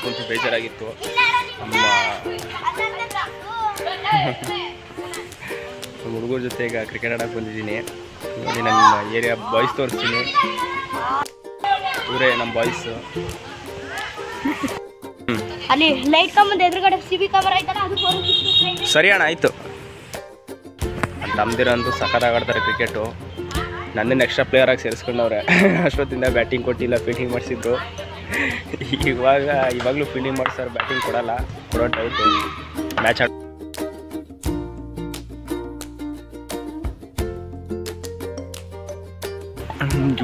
ನನಗಂತೂ ಬೇಜಾರಾಗಿತ್ತು. ನಮ್ಮ ಹುಡುಗರ ಜೊತೆ ಈಗ ಕ್ರಿಕೆಟ್ ಆಡೋಕ್ಕೆ ಬಂದಿದ್ದೀನಿ. ನೋಡಿ ನಮ್ಮ ಏರಿಯಾ ಬಾಯ್ಸ್ ತೋರಿಸ್ತೀನಿ. ಇವರೇ ನಮ್ಮ ಬಾಯ್ಸ್. ಅಲ್ಲಿ ಲೈಟ್ ಕಂಬದ ಎದುರುಗಡೆ ಸಿಬಿ ಕವರ್ ಆಯ್ತಲ್ಲ ಅದು ಸರಿ ಅಣ್ಣ ಆಯಿತು. ತಮ್ಮದಿರಂತೂ ಸಖತ್ತಾಗಿ ಆಡ್ತಾರೆ ಕ್ರಿಕೆಟು. ನನ್ನನ್ನು ಎಕ್ಸ್ಟ್ರಾ ಪ್ಲೇಯರ್ ಆಗಿ ಸೇರಿಸ್ಕೊಂಡವ್ರೆ. ಅಷ್ಟೊತ್ತಿಂದ ಬ್ಯಾಟಿಂಗ್ ಕೊಟ್ಟಿಲ್ಲ, ಫೀಲ್ಡಿಂಗ್ ಮಾಡಿಸಿದ್ರು. ಇವಾಗಲೂ ಫೀಲ್ಡಿಂಗ್ ಮಾಡಿಸೋರು, ಬ್ಯಾಟಿಂಗ್ ಕೊಡೋ ಡೌಟು. ಮ್ಯಾಚ್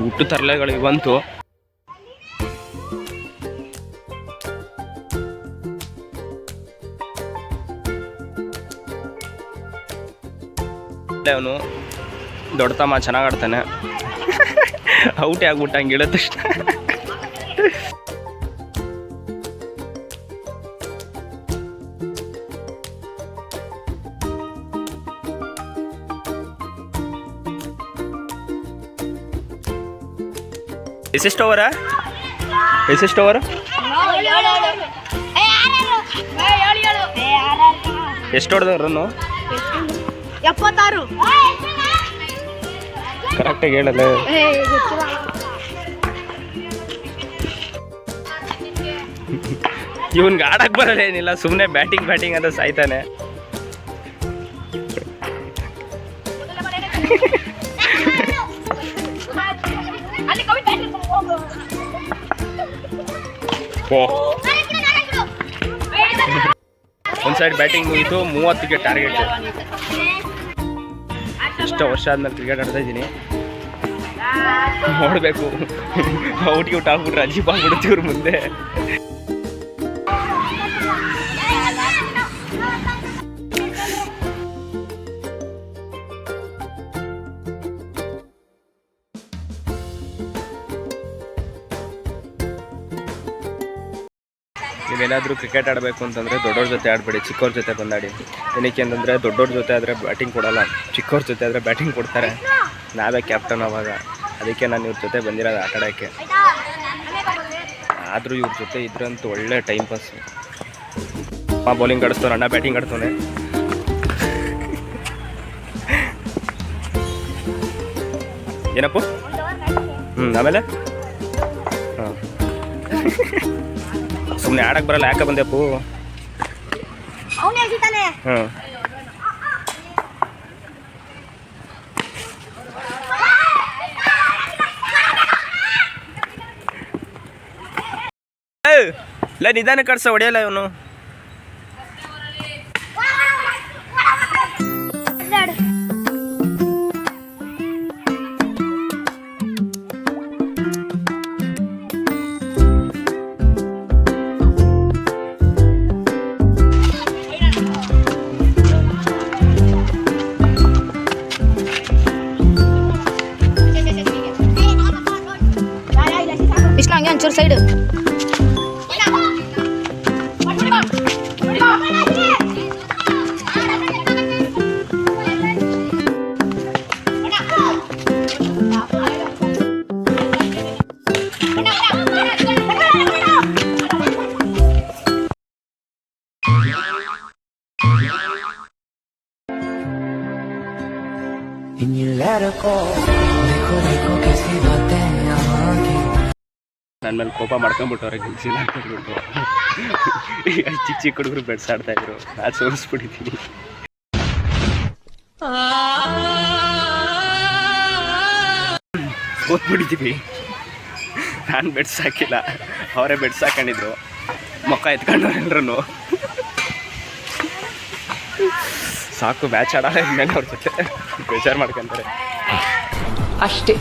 ಹುಟ್ಟು ತರಲೆಗಳಿಗೆ ಬಂತು. ಅವನು ದೊಡ್ಡ ತಮ್ಮ ಚೆನ್ನಾಗಿ ಆಡ್ತಾನೆ. ಔಟೇ ಆಗ್ಬಿಟ್ಟ ಹಂಗೆ ಹೇಳೋ ತಕ್ಷಣ. ಎಷ್ಟೆಷ್ಟು ಓವರ? ಎಷ್ಟು ಹೊಡೆದ ರನ್ನು? 76. ಕರೆಕ್ಟಾಗಿ ಹೇಳಲ್ಲ. ಇವನ್ಗೆ ಆಡಕ್ಕೆ ಬರಲ್ಲ, ಏನಿಲ್ಲ, ಸುಮ್ಮನೆ ಬ್ಯಾಟಿಂಗ್ ಅಂತ ಸಾಯ್ತಾನೆ. ಒಂದು ಸೈಡ್ ಬ್ಯಾಟಿಂಗ್ ಮುಗಿತು, 30ಗೆ ಟಾರ್ಗೆಟ್. ಇಷ್ಟು ವರ್ಷ ಆದ್ಮೇಲೆ ಕ್ರಿಕೆಟ್ ಆಡ್ತಾ ಇದ್ದೀನಿ. ನೋಡಬೇಕು, ಔಟ್ ಆಗ್ಬಿಟ್ರೆ ಅಜೀಬ್ ಆಗ್ಬಿಡುತ್ತೆ ಇವ್ರ ಮುಂದೆ. ನೀವೇನಾದರೂ ಕ್ರಿಕೆಟ್ ಆಡಬೇಕು ಅಂತಂದರೆ ದೊಡ್ಡವ್ರ ಜೊತೆ ಆಡಬೇಡಿ, ಚಿಕ್ಕವ್ರ ಜೊತೆ ಬಂದಾಡಿ. ಏನಕ್ಕೆ ಅಂತಂದರೆ ದೊಡ್ಡವ್ರ ಜೊತೆ ಆದರೆ ಬ್ಯಾಟಿಂಗ್ ಕೊಡೋಲ್ಲ, ಚಿಕ್ಕವ್ರ ಜೊತೆ ಆದರೆ ಬ್ಯಾಟಿಂಗ್ ಕೊಡ್ತಾರೆ. ನಾವೇ ಕ್ಯಾಪ್ಟನ್ ಅವಾಗ. ಅದಕ್ಕೆ ನಾನು ಇವ್ರ ಜೊತೆ ಬಂದಿರೋದು ಆಟ ಆಡೋಕ್ಕೆ. ಆದರೂ ಇವ್ರ ಜೊತೆ ಇದ್ರಂತೂ ಒಳ್ಳೆ ಟೈಮ್ ಪಾಸು. ಬೌಲಿಂಗ್ ಆಡಿಸ್ತಾನೆ, ಅಣ್ಣ ಬ್ಯಾಟಿಂಗ್ ಆಡ್ತಾನೆ. ಏನಪ್ಪ? ಆಮೇಲೆ ಹಾಂ ಸುಮ್ಮನೆ ಆಡಕ್ಕೆ ಬರಲ್ಲ, ಯಾಕೆ ಬಂದೆಪ್ಪು? ಹಾಂ ಇಲ್ಲ, ನಿಧಾನ ಕಟ್ಸ, ಹೊಡೆಯಲ್ಲ ಇವನು. ಒಂಚೂರು ಸೈಡ್ ನನ್ನ ಮೇಲೆ ಕೋಪ ಮಾಡ್ಕೊಂಬಿಟ್ಟವ್ರೆ, ಗೆಲ್ಸಿಲ್ಲ ಅಂತ ಹೇಳ್ಬಿಟ್ಟು. ಚಿಕ್ಕ ಹುಡುಗರು ಬೆಡ್ಸಾಡ್ತಾ ಇದ್ರು, ನಾನು ಸೋಲಿಸ್ಬಿಟ್ಟಿದ್ದೀನಿ. ಓದ್ಬಿಟ್ಟಿದ್ದೀವಿ. ನಾನು ಬೆಡ್ಸ್ ಹಾಕಿಲ್ಲ, ಅವರೇ ಬೆಡ್ಸ್ ಹಾಕೊಂಡಿದ್ರು. ಮೊಕ್ಕ ಎತ್ಕೊಂಡವ್ರೆಲ್ರೂ. ಸಾಕು, ಮ್ಯಾಚ್ ಆಡಲ್ಲ ಇನ್ಮೇಲೆ ಅವ್ರ ಜೊತೆ ಬೇಜಾರು ಮಾಡ್ಕೊಂತಾರೆ ಅಷ್ಟೇ.